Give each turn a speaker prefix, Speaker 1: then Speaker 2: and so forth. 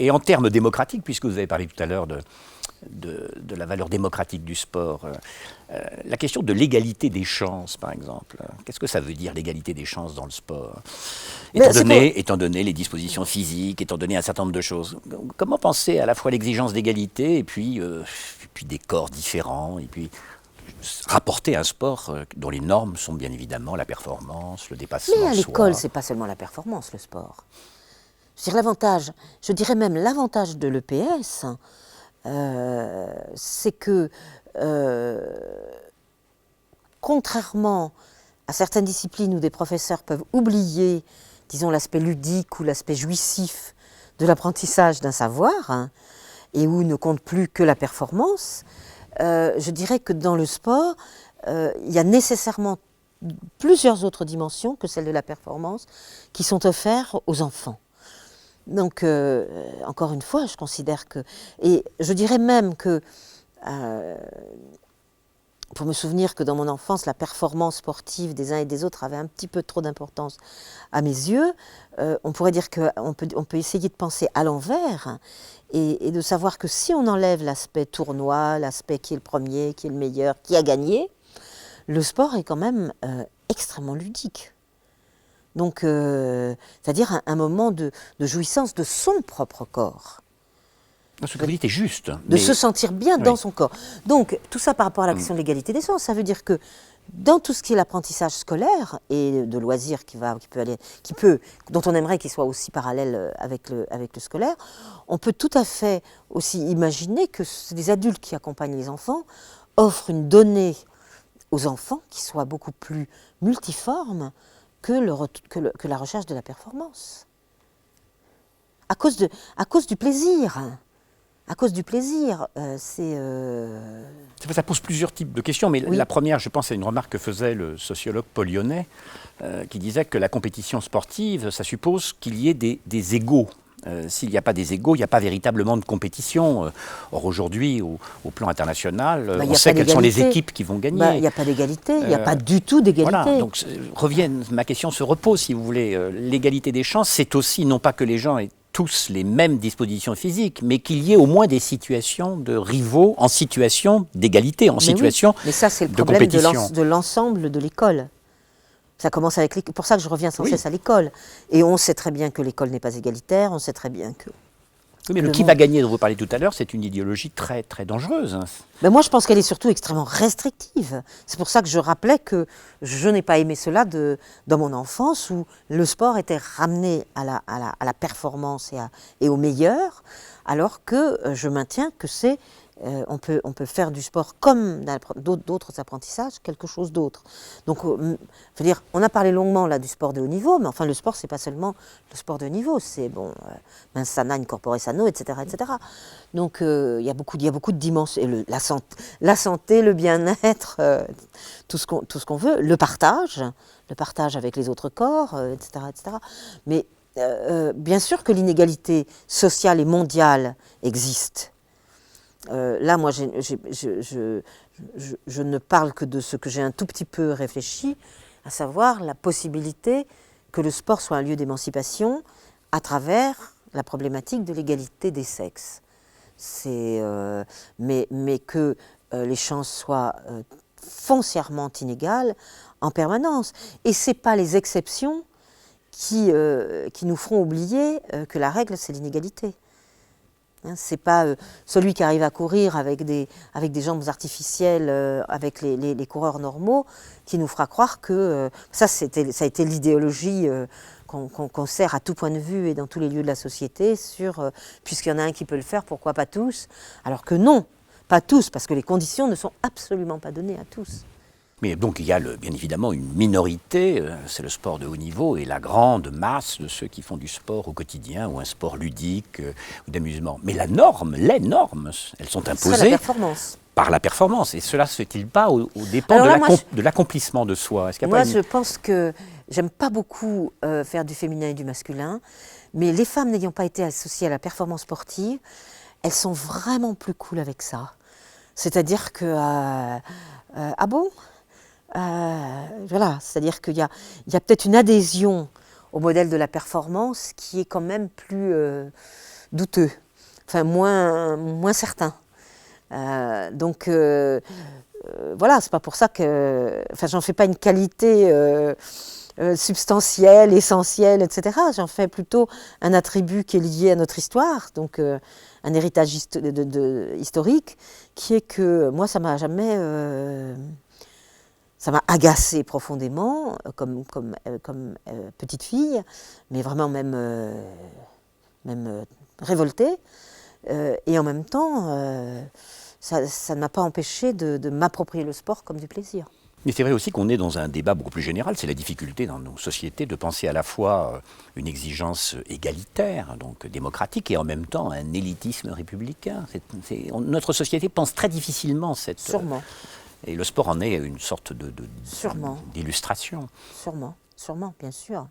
Speaker 1: Et en termes démocratiques, puisque vous avez parlé tout à l'heure de la valeur démocratique du sport, la question de l'égalité des chances, par exemple, qu'est-ce que ça veut dire l'égalité des chances dans le sport, étant donné les dispositions physiques, étant donné un certain nombre de choses. Comment penser à la fois l'exigence d'égalité et puis des corps différents, et puis rapporter un sport dont les normes sont bien évidemment la performance, le dépassement.
Speaker 2: Mais à l'école, c'est pas seulement la performance, le sport. Je dirais même l'avantage de l'EPS, c'est que, contrairement à certaines disciplines où des professeurs peuvent oublier, disons, l'aspect ludique ou l'aspect jouissif de l'apprentissage d'un savoir, hein, et où ne compte plus que la performance, je dirais que dans le sport, il y a nécessairement plusieurs autres dimensions que celle de la performance qui sont offertes aux enfants. Donc, encore une fois, je considère que... Et je dirais même que, pour me souvenir que dans mon enfance, la performance sportive des uns et des autres avait un petit peu trop d'importance à mes yeux, on pourrait dire qu'on peut essayer de penser à l'envers et de savoir que si on enlève l'aspect tournoi, l'aspect qui est le premier, qui est le meilleur, qui a gagné, le sport est quand même extrêmement ludique. Donc, c'est-à-dire un moment de jouissance de son propre corps.
Speaker 1: Ce que vous dites est juste.
Speaker 2: De se sentir bien dans son corps. Donc, tout ça par rapport à la question de l'égalité des chances, ça veut dire que dans tout ce qui est l'apprentissage scolaire et de loisirs dont on aimerait qu'il soit aussi parallèle avec le scolaire, on peut tout à fait aussi imaginer que les adultes qui accompagnent les enfants offrent une donnée aux enfants qui soit beaucoup plus multiforme que la recherche de la performance. À cause du plaisir. À cause du plaisir,
Speaker 1: Ça pose plusieurs types de questions, mais
Speaker 2: oui.
Speaker 1: La première, je pense, à une remarque que faisait le sociologue Paul Lyonnais, qui disait que la compétition sportive, ça suppose qu'il y ait des égaux. S'il n'y a pas des égaux, il n'y a pas véritablement de compétition. Or aujourd'hui, au plan international, on sait quelles sont les équipes qui vont gagner.
Speaker 2: Il n'y a pas d'égalité, il n'y a pas du tout d'égalité.
Speaker 1: Voilà, donc ma question se repose, si vous voulez. L'égalité des chances, c'est aussi non pas que les gens aient tous les mêmes dispositions physiques, mais qu'il y ait au moins des situations de rivaux en situation d'égalité, en situation de compétition.
Speaker 2: Mais ça, c'est le problème de l'ensemble de l'école. Ça commence avec l'école. Pour ça que je reviens sans cesse à l'école. Et on sait très bien que l'école n'est pas égalitaire, on sait très bien que...
Speaker 1: Oui, mais le qui va gagner dont vous parlez tout à l'heure, c'est une idéologie très, très dangereuse.
Speaker 2: Mais moi, je pense qu'elle est surtout extrêmement restrictive. C'est pour ça que je rappelais que je n'ai pas aimé cela dans mon enfance, où le sport était ramené à la performance et au meilleur, alors que je maintiens que c'est... on peut faire du sport comme d'autres apprentissages, quelque chose d'autre. Donc, je veux dire, on a parlé longuement là du sport de haut niveau, mais enfin le sport, c'est pas seulement le sport de haut niveau, c'est mens sana in corpore sano, etc., etc. Donc, il y a beaucoup de dimensions, et la santé, le bien-être, tout ce qu'on veut, le partage avec les autres corps, etc., etc. Mais bien sûr que l'inégalité sociale et mondiale existe. Là, moi, je ne parle que de ce que j'ai un tout petit peu réfléchi, à savoir la possibilité que le sport soit un lieu d'émancipation à travers la problématique de l'égalité des sexes. Mais que les chances soient foncièrement inégales en permanence. Et ce n'est pas les exceptions qui nous feront oublier que la règle, c'est l'inégalité. C'est pas celui qui arrive à courir avec des jambes artificielles, avec les coureurs normaux, qui nous fera croire que ça a été l'idéologie qu'on sert à tout point de vue et dans tous les lieux de la société sur puisqu'il y en a un qui peut le faire, pourquoi pas tous? Alors que non, pas tous, parce que les conditions ne sont absolument pas données à tous.
Speaker 1: Mais donc il y a bien évidemment une minorité, c'est le sport de haut niveau, et la grande masse de ceux qui font du sport au quotidien, ou un sport ludique, ou d'amusement. Mais les normes, elles sont imposées par la performance. Et cela se fait-il pas au dépend de l'accomplissement de soi?
Speaker 2: Je pense que j'aime pas beaucoup faire du féminin et du masculin, mais les femmes n'ayant pas été associées à la performance sportive, elles sont vraiment plus cool avec ça. C'est-à-dire que... ah bon ? Voilà, c'est-à-dire qu'il y a peut-être une adhésion au modèle de la performance qui est quand même plus douteux, enfin moins certain. Voilà, c'est pas pour ça que, enfin, j'en fais pas une qualité substantielle, essentielle, etc. J'en fais plutôt un attribut qui est lié à notre histoire, donc un héritage historique, qui est que moi, ça m'a jamais, ça m'a agacée profondément comme petite fille, mais vraiment même révoltée. Et en même temps, ça ne m'a pas empêché de m'approprier le sport comme du plaisir.
Speaker 1: Mais c'est vrai aussi qu'on est dans un débat beaucoup plus général. C'est la difficulté dans nos sociétés de penser à la fois une exigence égalitaire, donc démocratique, et en même temps un élitisme républicain. Notre société pense très difficilement cette...
Speaker 2: Sûrement.
Speaker 1: Et le sport en est une sorte
Speaker 2: Sûrement.
Speaker 1: d'illustration.
Speaker 2: Sûrement, bien sûr.